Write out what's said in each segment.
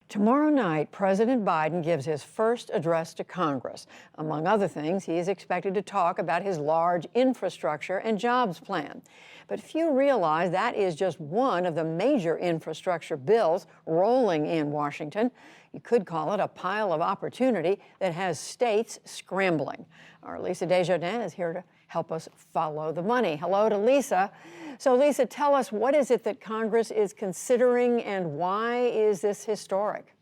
Tomorrow night, President Biden gives his first address to Congress. Among other things, he is expected to talk about his large infrastructure and jobs plan. But few realize that is just one of the major infrastructure bills rolling in Washington. You could call it a pile of opportunity that has states scrambling. Our Lisa Desjardins is here to help us follow the money. Hello to Lisa. So Lisa, tell us, what is it that Congress is considering and why is this historic?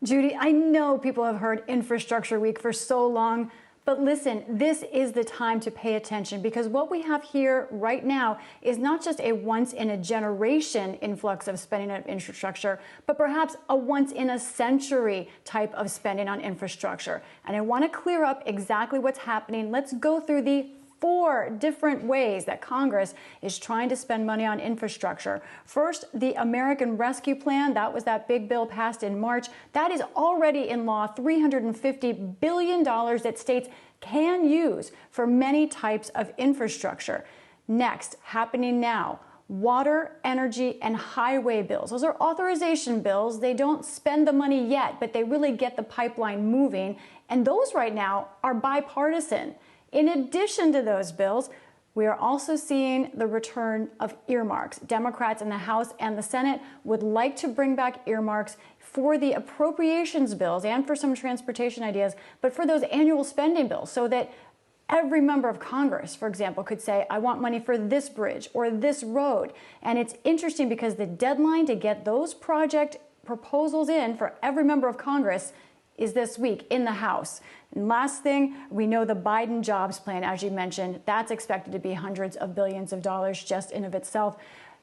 Judy, I know people have heard Infrastructure Week for so long, but listen, this is the time to pay attention, because what we have here right now is not just a once-in-a-generation influx of spending on infrastructure, but perhaps a once-in-a-century type of spending on infrastructure. And I want to clear up exactly what's happening. Let's go through the 4 different ways that Congress is trying to spend money on infrastructure. First, the American Rescue Plan. That was that big bill passed in March. That is already in law, $350 billion that states can use for many types of infrastructure. Next, happening now, water, energy, and highway bills. Those are authorization bills. They don't spend the money yet, but they really get the pipeline moving. And those right now are bipartisan. In addition to those bills, we are also seeing the return of earmarks. Democrats in the House and the Senate would like to bring back earmarks for the appropriations bills and for some transportation ideas, but for those annual spending bills, so that every member of Congress, for example, could say, I want money for this bridge or this road. And it's interesting because the deadline to get those project proposals in for every member of Congress is this week in the House. And last thing, we know the Biden jobs plan, as you mentioned, that's expected to be hundreds of billions of dollars just in of itself.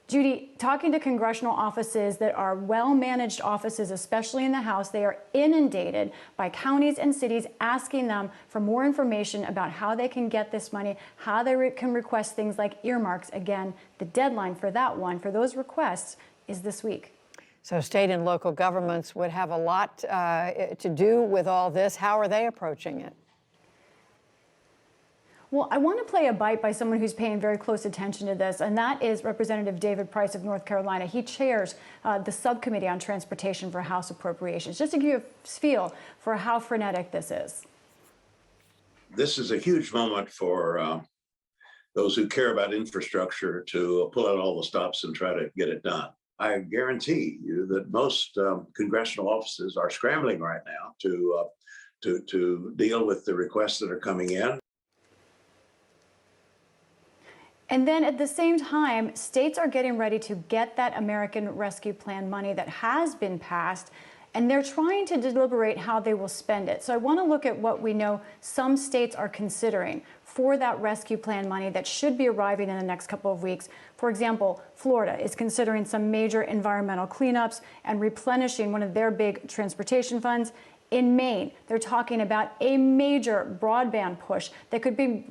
Judy, talking to congressional offices that are well-managed offices, especially in the House, they are inundated by counties and cities asking them for more information about how they can get this money, how they can request things like earmarks. Again, the deadline for that one, for those requests, is this week. So state and local governments would have a lot to do with all this. How are they approaching it? Well, I want to play a bite by someone who's paying very close attention to this, and that is Representative David Price of North Carolina. He chairs the subcommittee on transportation for House appropriations, just to give you a feel for how frenetic this is. This is a huge moment for those who care about infrastructure to pull out all the stops and try to get it done. I guarantee you that most congressional offices are scrambling right now to deal with the requests that are coming in. And then at the same time, states are getting ready to get that American Rescue Plan money that has been passed, and they're trying to deliberate how they will spend it. So I want to look at what we know some states are considering for that rescue plan money that should be arriving in the next couple of weeks. For example, Florida is considering some major environmental cleanups and replenishing one of their big transportation funds. In Maine, they're talking about a major broadband push that could bring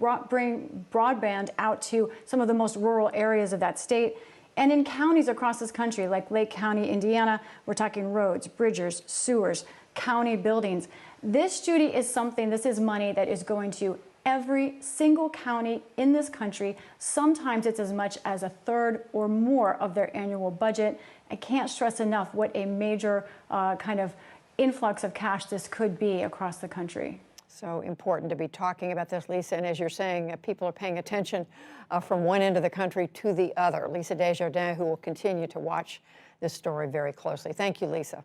broadband out to some of the most rural areas of that state. And in counties across this country, like Lake County, Indiana, we're talking roads, bridges, sewers, county buildings. This, Judy, is something, this is money that is going to every single county in this country. Sometimes it's as much as a third or more of their annual budget. I can't stress enough what a major kind of influx of cash this could be across the country. So important to be talking about this, Lisa. And as you're saying, people are paying attention from one end of the country to the other. Lisa Desjardins, who will continue to watch this story very closely. Thank you, Lisa.